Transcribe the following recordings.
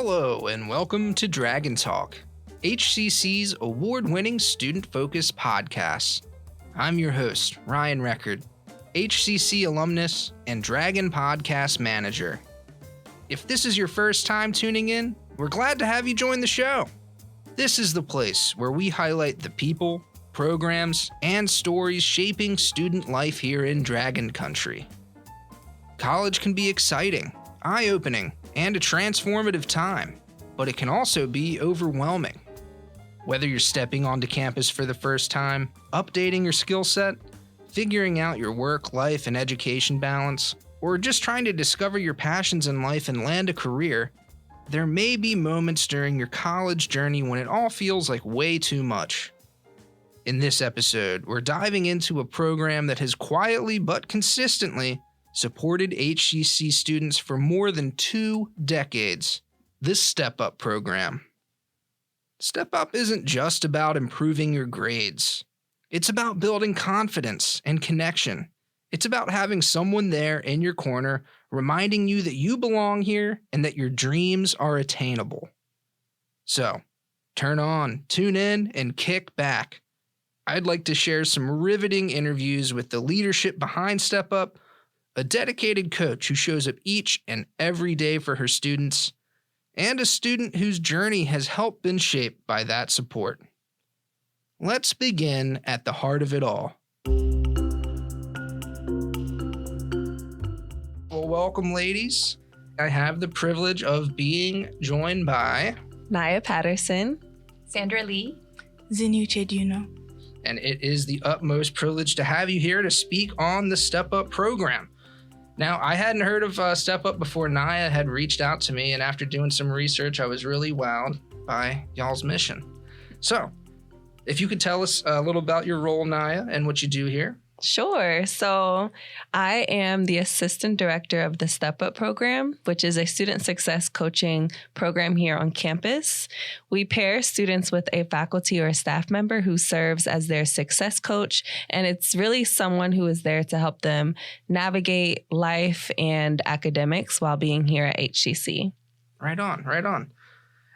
Hello and welcome to Dragon Talk, HCC's award-winning student-focused podcast. I'm your host, Ryan Record, HCC alumnus and Dragon Podcast Manager. If this is your first time tuning in, we're glad to have you join the show. This is the place where we highlight the people, programs, and stories shaping student life here in Dragon Country. College can be exciting, eye-opening, and a transformative time, but it can also be overwhelming. Whether you're stepping onto campus for the first time, updating your skill set, figuring out your work, life, and education balance, or just trying to discover your passions in life and land a career, there may be moments during your college journey when it all feels like way too much. In this episode, we're diving into a program that has quietly but consistently supported HCC students for more than 2 decades, this Step Up program. Step Up isn't just about improving your grades. It's about building confidence and connection. It's about having someone there in your corner reminding you that you belong here and that your dreams are attainable. So, turn on, tune in, and kick back. I'd like to share some riveting interviews with the leadership behind Step Up, a dedicated coach who shows up each and every day for her students, and a student whose journey has helped been shaped by that support. Let's begin at the heart of it all. Well, welcome, ladies. I have the privilege of being joined by Naya Patterson, Sandra Lee, Zinny. And it is the utmost privilege to have you here to speak on the Step Up program. Now, I hadn't heard of Step Up before Naya had reached out to me, and after doing some research, I was really wowed by y'all's mission. So, if you could tell us a little about your role, Naya, and what you do here. Sure. So I am the assistant director of the Step Up program, which is a student success coaching program here on campus. We pair students with a faculty or a staff member who serves as their success coach, and it's really someone who is there to help them navigate life and academics while being here at HCC. Right on, right on.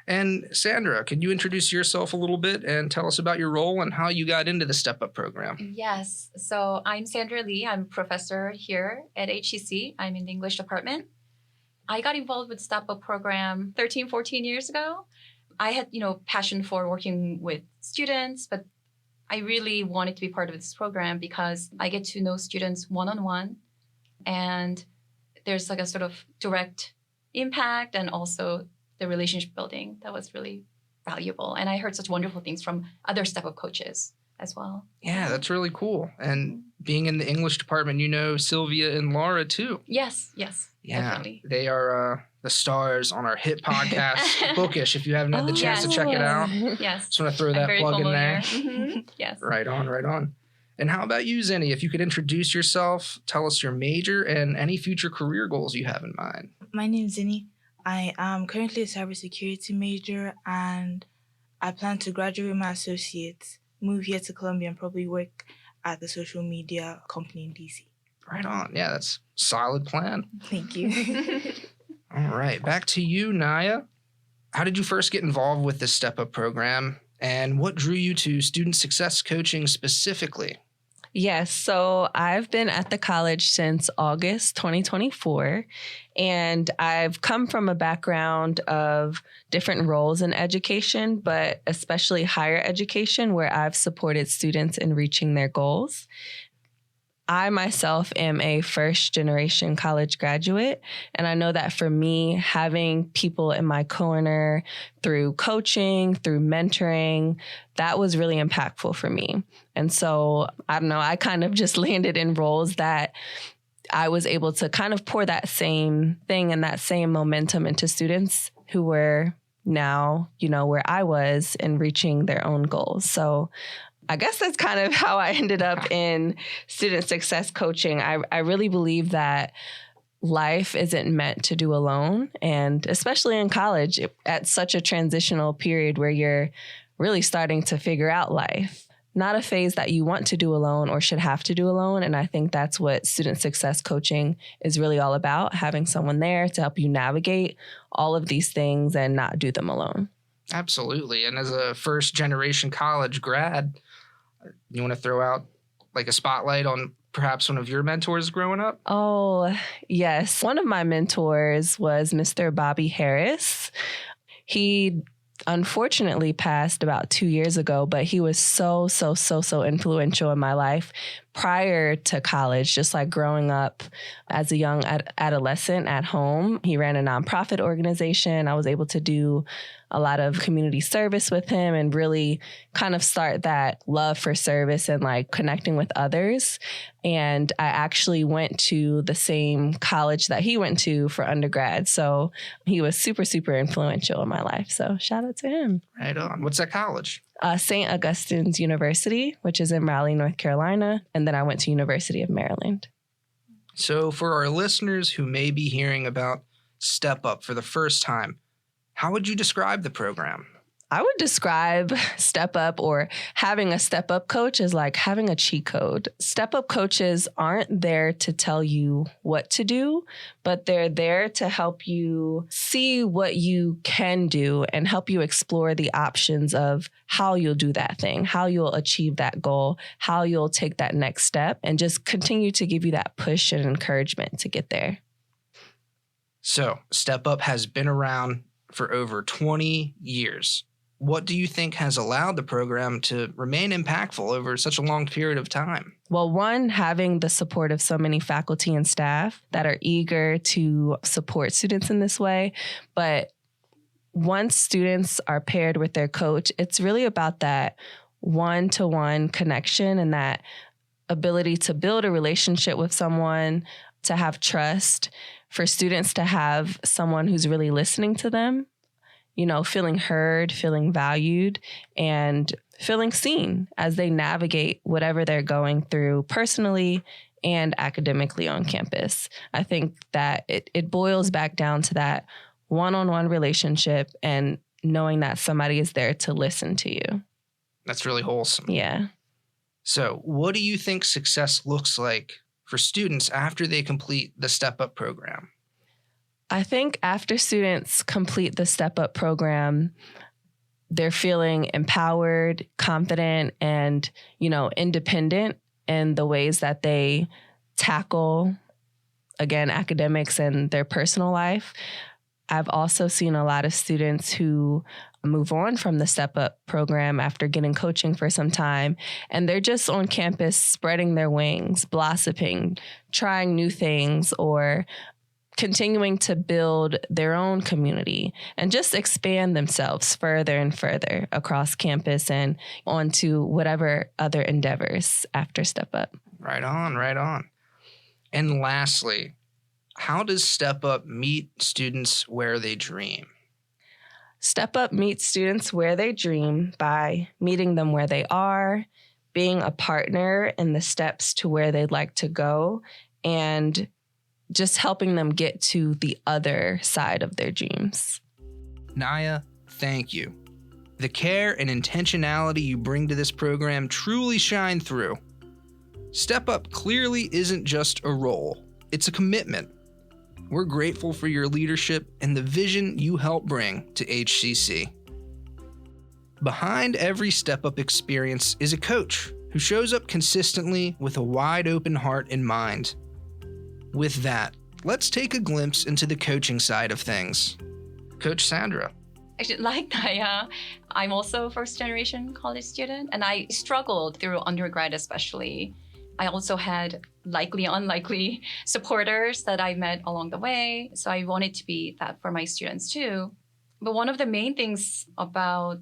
And Sandra, can you introduce yourself a little bit and tell us about your role and how you got into the Step Up program? Yes. So I'm Sandra Lee. I'm a professor here at HCC. I'm in the English department. I got involved with Step Up program 13, 14 years ago. I had, passion for working with students, but I really wanted to be part of this program because I get to know students one-on-one, and there's like a sort of direct impact and also the relationship building that was really valuable. And I heard such wonderful things from other Step Up coaches as well. Yeah, that's really cool. And being in the English department, you know Sylvia and Laura too. Yes, Yeah, definitely. They are the stars on our hit podcast, Bookish. If you haven't had the chance to check it out, Yes. just want to throw that plug in there. Mm-hmm. Yes. Right on, right on. And how about you, Zinny? If you could introduce yourself, tell us your major and any future career goals you have in mind. My name is Zinny. I am currently a cybersecurity major, and I plan to graduate with my associates, move here to Columbia, and probably work at the social media company in DC. Right on. Yeah, that's a solid plan. Thank you. All right. Back to you, Naya. How did you first get involved with this Step Up program, and what drew you to student success coaching specifically? Yes, so I've been at the college since August 2024, and I've come from a background of different roles in education, but especially higher education, where I've supported students in reaching their goals. I myself am a first-generation college graduate, and I know that for me, having people in my corner through coaching, through mentoring, that was really impactful for me. And so, I don't know, I kind of just landed in roles that I was able to kind of pour that same thing and that same momentum into students who were now, where I was in reaching their own goals. So I guess that's kind of how I ended up in student success coaching. I really believe that life isn't meant to do alone. And especially in college, at such a transitional period where you're really starting to figure out life, not a phase that you want to do alone or should have to do alone. And I think that's what student success coaching is really all about, having someone there to help you navigate all of these things and not do them alone. Absolutely. And as a first generation college grad, you want to throw out like a spotlight on perhaps one of your mentors growing up? Oh, yes. One of my mentors was Mr. Bobby Harris. He unfortunately passed about 2 years ago, but he was so influential in my life prior to college, just like growing up as a young adolescent at home. He ran a nonprofit organization. I was able to do a lot of community service with him and really kind of start that love for service and like connecting with others. And I actually went to the same college that he went to for undergrad. So he was super influential in my life. So shout out to him. Right on. What's that college? St. Augustine's University, which is in Raleigh, North Carolina. And then I went to University of Maryland. So for our listeners who may be hearing about Step Up for the first time, how would you describe the program? I would describe Step Up or having a Step Up coach as like having a cheat code. Step Up coaches aren't there to tell you what to do, but they're there to help you see what you can do and help you explore the options of how you'll do that thing, how you'll achieve that goal, how you'll take that next step, and just continue to give you that push and encouragement to get there. So Step Up has been around for over 20 years. What do you think has allowed the program to remain impactful over such a long period of time? Well, one, having the support of so many faculty and staff that are eager to support students in this way. But once students are paired with their coach, it's really about that one-to-one connection and that ability to build a relationship with someone, to have trust, for students to have someone who's really listening to them, you know, feeling heard, feeling valued, and feeling seen as they navigate whatever they're going through personally and academically on campus. I think that it boils back down to that one-on-one relationship and knowing that somebody is there to listen to you. That's really wholesome. Yeah. So what do you think success looks like for students after they complete the Step Up program? I think after students complete the Step Up program, they're feeling empowered, confident, and, you know, independent in the ways that they tackle, again, academics and their personal life. I've also seen a lot of students who move on from the Step Up program after getting coaching for some time, and they're just on campus spreading their wings, blossoming, trying new things, or continuing to build their own community and just expand themselves further and further across campus and onto whatever other endeavors after Step Up. Right on, right on. And lastly, how does Step Up meet students where they dream? Step Up meets students where they dream by meeting them where they are, being a partner in the steps to where they'd like to go, and just helping them get to the other side of their dreams. Naya, thank you. The care and intentionality you bring to this program truly shine through. Step Up clearly isn't just a role, it's a commitment. We're grateful for your leadership and the vision you help bring to HCC. Behind every Step Up experience is a coach who shows up consistently with a wide open heart and mind. With that, let's take a glimpse into the coaching side of things. Coach Sandra. Actually, like Naya, I'm also a first-generation college student, and I struggled through undergrad especially. I also had likely, unlikely supporters that I met along the way, so I wanted to be that for my students too. But one of the main things about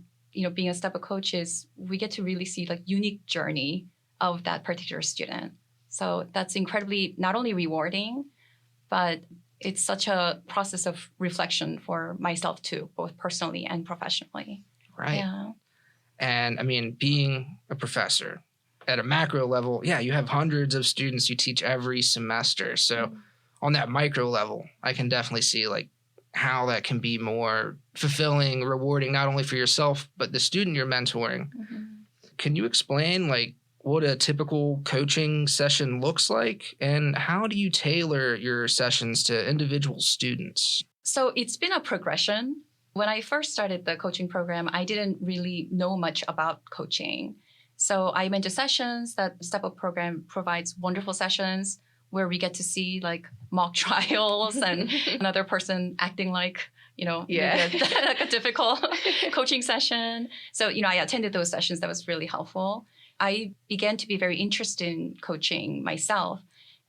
being a Step Up coach is we get to really see like unique journey of that particular student. So that's incredibly not only rewarding, but it's such a process of reflection for myself too, both personally and professionally. Right. Yeah. And I mean, being a professor at a macro level, yeah, you have hundreds of students you teach every semester. So on that micro level, I can definitely see like how that can be more fulfilling, rewarding, not only for yourself, but the student you're mentoring. Mm-hmm. can you explain like what a typical coaching session looks like, and how do you tailor your sessions to individual students? So it's been a progression. When I first started the coaching program, I didn't really know much about coaching. So I went to sessions that Step Up program provides wonderful sessions where we get to see like mock trials and another person acting like, maybe like a difficult coaching session. So, I attended those sessions. That was really helpful. I began to be very interested in coaching myself.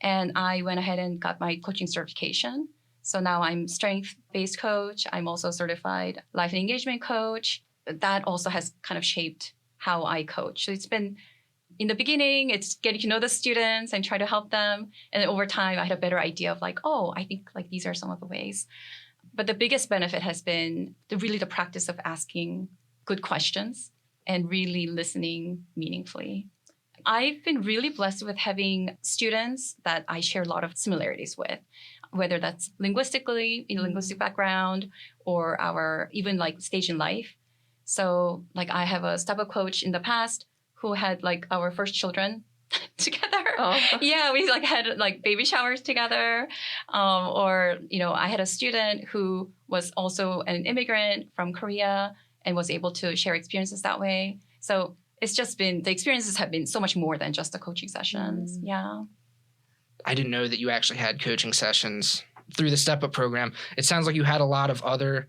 And I went ahead and got my coaching certification. So now I'm strength-based coach. I'm also certified life and engagement coach. That also has kind of shaped how I coach. So it's been, in the beginning, it's getting to know the students and try to help them. And then over time, I had a better idea of like, I think like these are some of the ways. But the biggest benefit has been the practice of asking good questions and really listening meaningfully. I've been really blessed with having students that I share a lot of similarities with, whether that's linguistically, linguistic background, or our even like stage in life. So like I have a Step Up coach in the past who had like our first children together. Oh. Yeah, we like had like baby showers together. Or, I had a student who was also an immigrant from Korea and was able to share experiences that way. So it's just been, the experiences have been so much more than just the coaching sessions. Yeah. I didn't know that you actually had coaching sessions through the Step Up program. It sounds like you had a lot of other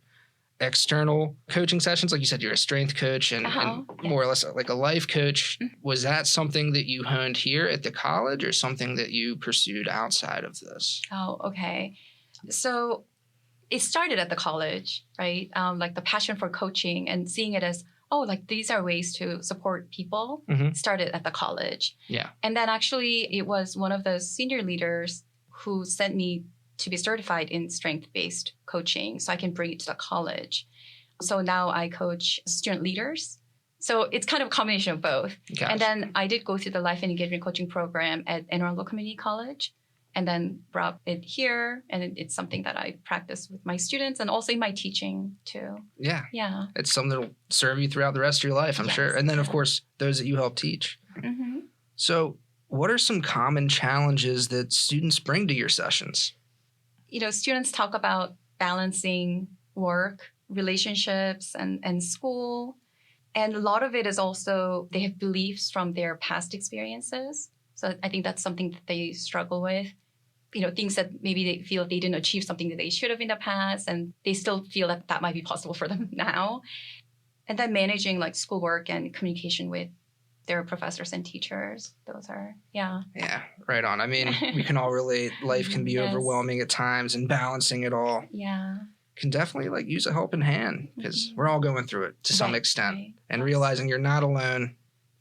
external coaching sessions. Like you said, you're a strength coach and more or less like a life coach. Was that something that you honed here at the college or something that you pursued outside of this? Oh, okay. So it started at the college, right? Like the passion for coaching and seeing it as, like these are ways to support people started at the college. Yeah. And then actually it was one of the senior leaders who sent me to be certified in strength-based coaching so I can bring it to the college. So now I coach student leaders. So it's kind of a combination of both. Gotcha. And then I did go through the life and engagement coaching program at Anne Arundel Community College and then brought it here. And it's something that I practice with my students and also in my teaching too. Yeah. Yeah. It's something that'll serve you throughout the rest of your life, I'm sure. And then, of course, those that you help teach. Mm-hmm. So what are some common challenges that students bring to your sessions? Students talk about balancing work, relationships, and school. And a lot of it is also they have beliefs from their past experiences. So I think that's something that they struggle with. Things that maybe they feel they didn't achieve something that they should have in the past, and they still feel that that might be possible for them now. And then managing like schoolwork and communication with their professors and teachers. Those are, yeah. Yeah, right on. I mean, we can all relate. Life can be overwhelming at times, and balancing it all can definitely like use a helping hand because we're all going through it to some extent. Right. And realizing you're not alone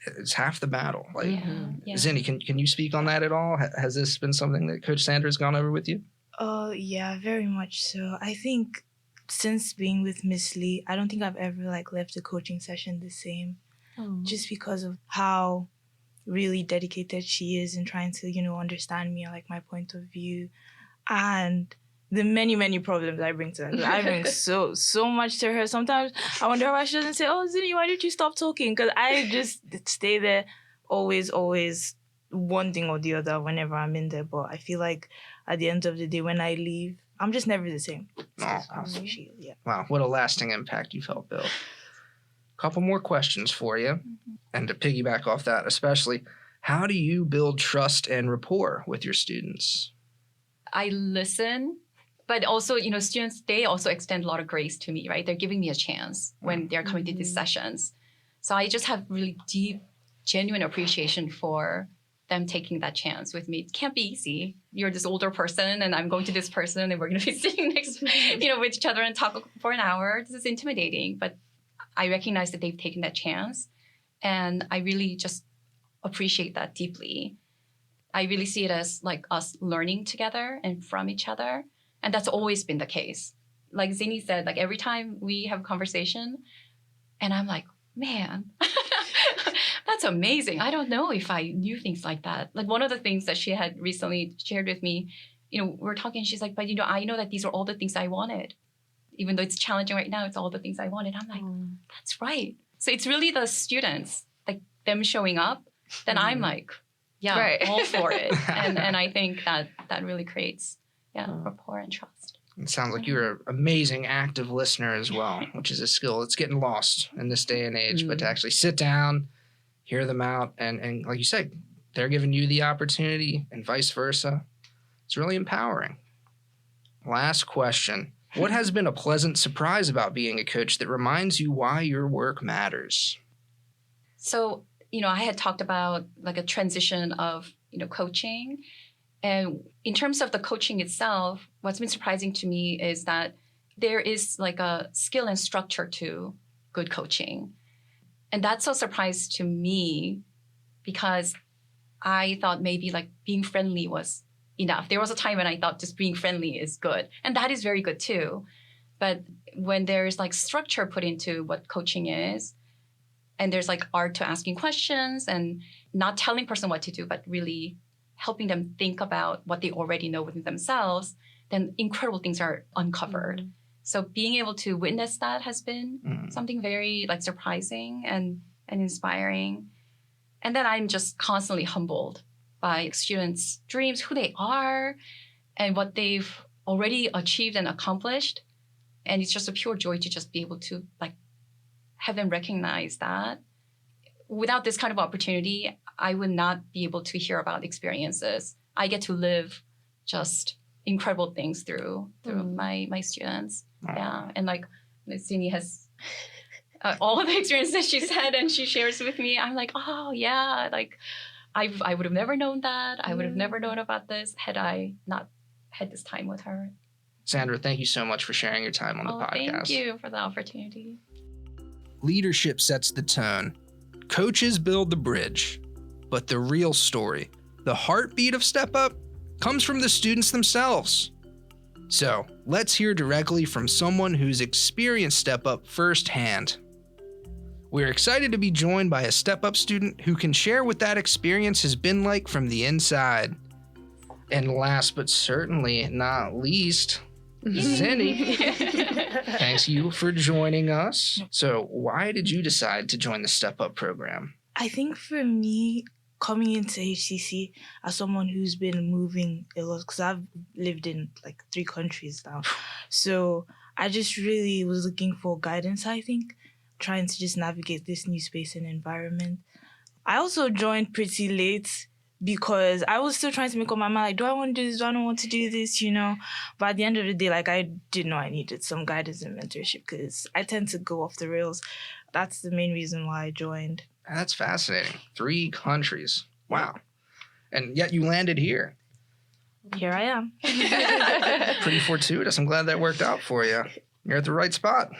is half the battle. Like, Zinny, can you speak on that at all? Has this been something that Coach Sandra's gone over with you? Yeah, very much so. I think since being with Miss Lee, I don't think I've ever like left a coaching session the same. Just because of how really dedicated she is in trying to, understand me and like my point of view and the many, many problems I bring to her. I bring so much to her. Sometimes I wonder why she doesn't say, Zinny, why did you stop talking? Because I just stay there always one thing or the other whenever I'm in there. But I feel like at the end of the day, when I leave, I'm just never the same. Wow, what a lasting impact you felt, Bill. Couple more questions for you. And to piggyback off that especially, how do you build trust and rapport with your students? I listen, but also, students, they also extend a lot of grace to me, right? They're giving me a chance when they're coming to these sessions. So I just have really deep, genuine appreciation for them taking that chance with me. It can't be easy. You're this older person and I'm going to this person and we're going to be sitting next, with each other and talk for an hour. This is intimidating, but I recognize that they've taken that chance, and I really just appreciate that deeply. I really see it as like us learning together and from each other, and that's always been the case. Like Zinny said, like every time we have a conversation, and I'm like, man, that's amazing. I don't know if I knew things like that. Like one of the things that she had recently shared with me, we're talking, she's like, but I know that these are all the things I wanted. Even though it's challenging right now, it's all the things I wanted. I'm like, that's right. So it's really the students, like them showing up, then I'm like, all for it. And I think that really creates rapport and trust. It sounds like you're an amazing active listener as well, which is a skill that's getting lost in this day and age. But to actually sit down, hear them out, and like you said, they're giving you the opportunity and vice versa. It's really empowering. Last question. What has been a pleasant surprise about being a coach that reminds you why your work matters? So, I had talked about like a transition of, coaching. And in terms of the coaching itself, what's been surprising to me is that there is like a skill and structure to good coaching. And that's a surprise to me because I thought maybe like being friendly was enough. There was a time when I thought just being friendly is good. And that is very good too. But when there's like structure put into what coaching is, and there's like art to asking questions and not telling person what to do, but really helping them think about what they already know within themselves, then incredible things are uncovered. Mm-hmm. So being able to witness that has been something very like surprising and inspiring. And then I'm just constantly humbled by students' dreams, who they are, and what they've already achieved and accomplished. And it's just a pure joy to just be able to like have them recognize that. Without this kind of opportunity, I would not be able to hear about experiences. I get to live just incredible things through my students. Yeah, and like Zinny has all of the experiences she's had and she shares with me. I'm like, oh yeah, like I would have never known that. I would have never known about this had I not had this time with her. Sandra, thank you so much for sharing your time on the podcast. Thank you for the opportunity. Leadership sets the tone. Coaches build the bridge. But the real story, the heartbeat of Step Up, comes from the students themselves. So let's hear directly from someone who's experienced Step Up firsthand. We're excited to be joined by a Step Up student who can share what that experience has been like from the inside. And last but certainly not least, Zinny. Thanks you for joining us. So why did you decide to join the Step Up program? I think for me, coming into HCC as someone who's been moving a lot, because I've lived in like 3 countries now. So I just really was looking for guidance, I think, trying to just navigate this new space and environment. I also joined pretty late because I was still trying to make up my mind, like, do I want to do this? Do I not want to do this? But at the end of the day, like, I did know I needed some guidance and mentorship because I tend to go off the rails. That's the main reason why I joined. That's fascinating. 3 countries. Wow. And yet you landed here. Here I am. Pretty fortuitous. I'm glad that worked out for you. You're at the right spot.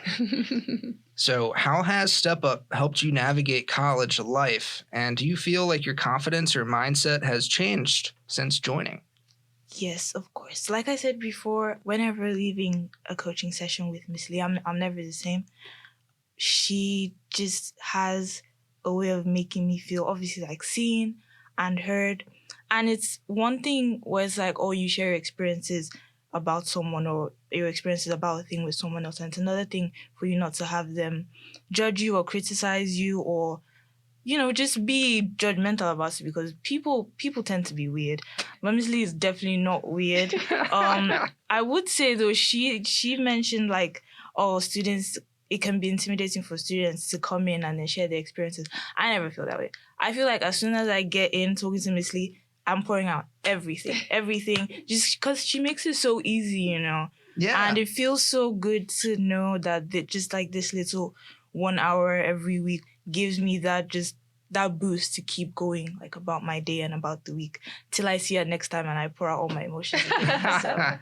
So how has Step Up helped you navigate college life? And do you feel like your confidence or mindset has changed since joining? Yes, of course. Like I said before, whenever leaving a coaching session with Miss Lee, I'm never the same. She just has a way of making me feel obviously like seen and heard. And it's one thing where it's like, oh, you share your experiences about someone or your experiences about a thing with someone else. And it's another thing for you not to have them judge you or criticize you or, just be judgmental about it because people tend to be weird. But Miss Lee is definitely not weird. I would say though, she mentioned like, oh, students, it can be intimidating for students to come in and then share their experiences. I never feel that way. I feel like as soon as I get in talking to Miss Lee, I'm pouring out everything, just because she makes it so easy, Yeah. And it feels so good to know that just like this little 1 hour every week gives me that boost to keep going, like about my day and about the week, till I see her next time and I pour out all my emotions again. So,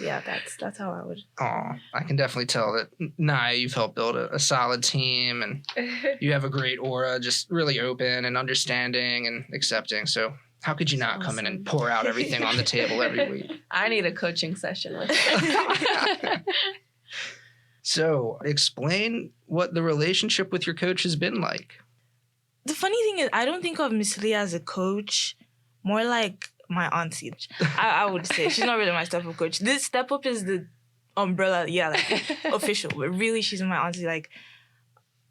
yeah, that's how I would. Oh, I can definitely tell that, Naya, you've helped build a solid team and you have a great aura, just really open and understanding and accepting. So how could you not come in and pour out everything on the table every week? I need a coaching session with you. So explain what the relationship with your coach has been like. The funny thing is, I don't think of Miss Lee as a coach, more like my auntie. I would say she's not really my Step Up coach. This Step Up is the umbrella, like official, but really she's my auntie. Like,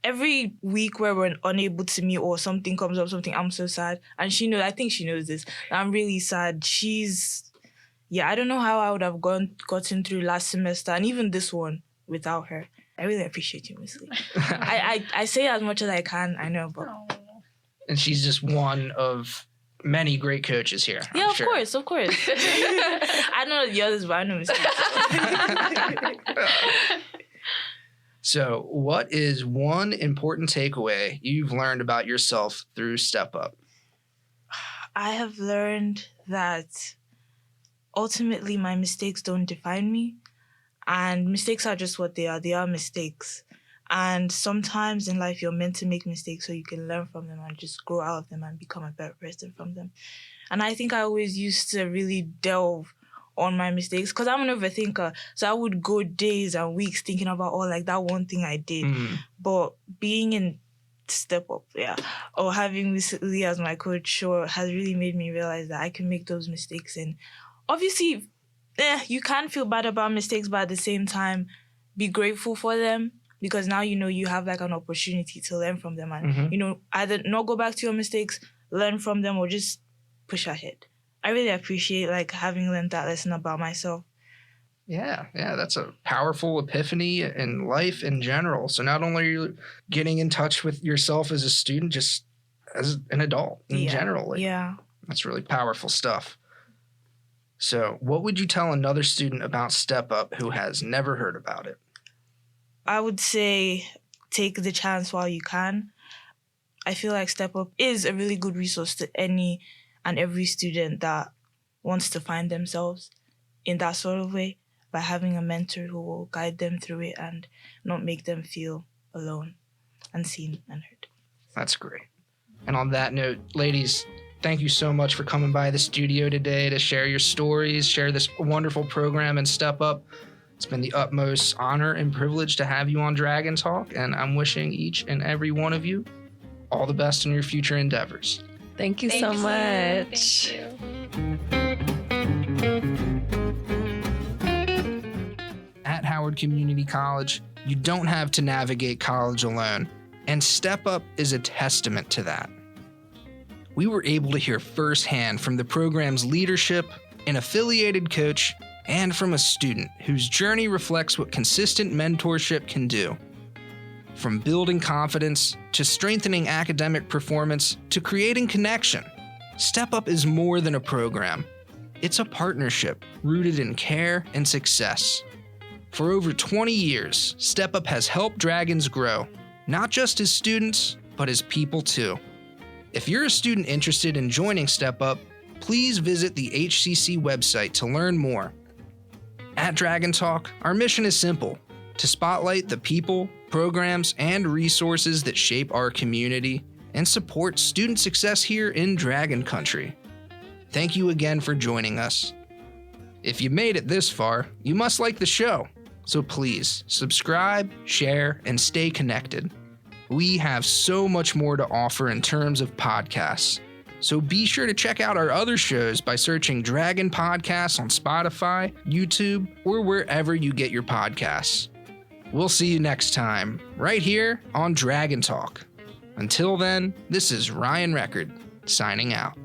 every week where we're unable to meet or something comes up, I'm so sad. And I think she knows this. I'm really sad. I don't know how I would have gotten through last semester and even this one without her. I really appreciate you, Miss Lee. I say as much as I can, I know, but... And she's just one of many great coaches here. Yeah, of course. I don't know the others, but I know Miss Lee. So, what is one important takeaway you've learned about yourself through Step Up? I have learned that ultimately my mistakes don't define me, and mistakes are just what they are. They are mistakes. And sometimes in life you're meant to make mistakes so you can learn from them and just grow out of them and become a better person from them. And I think I always used to really delve on my mistakes because I'm an overthinker. So I would go days and weeks thinking about that one thing I did. But being in Step Up, or having Miss Lee as my coach has really made me realize that I can make those mistakes. And obviously, you can feel bad about mistakes, but at the same time, be grateful for them because now you have an opportunity to learn from them and, either not go back to your mistakes, learn from them, or just push ahead. I really appreciate having learned that lesson about myself. Yeah, that's a powerful epiphany in life in general. So not only are you getting in touch with yourself as a student, just as an adult in general. Yeah. That's really powerful stuff. So what would you tell another student about Step Up who has never heard about it? I would say take the chance while you can. I feel like Step Up is a really good resource to any and every student that wants to find themselves in that sort of way by having a mentor who will guide them through it and not make them feel alone and seen and heard. That's great. And on that note, ladies, thank you so much for coming by the studio today to share your stories, share this wonderful program and Step Up. It's been the utmost honor and privilege to have you on Dragon Talk, and I'm wishing each and every one of you all the best in your future endeavors. Thank you so much. At Howard Community College, you don't have to navigate college alone, and Step Up is a testament to that. We were able to hear firsthand from the program's leadership, an affiliated coach, and from a student whose journey reflects what consistent mentorship can do. From building confidence, to strengthening academic performance, to creating connection, Step Up is more than a program. It's a partnership rooted in care and success. For over 20 years, Step Up has helped Dragons grow, not just as students, but as people too. If you're a student interested in joining Step Up, please visit the HCC website to learn more. At Dragon Talk, our mission is simple: to spotlight the people, programs, and resources that shape our community and support student success here in Dragon Country. Thank you again for joining us. If you made it this far, you must like the show, so please subscribe, share, and stay connected. We have so much more to offer in terms of podcasts, so be sure to check out our other shows by searching Dragon Podcasts on Spotify, YouTube, or wherever you get your podcasts. We'll see you next time, right here on Dragon Talk. Until then, this is Ryan Record, signing out.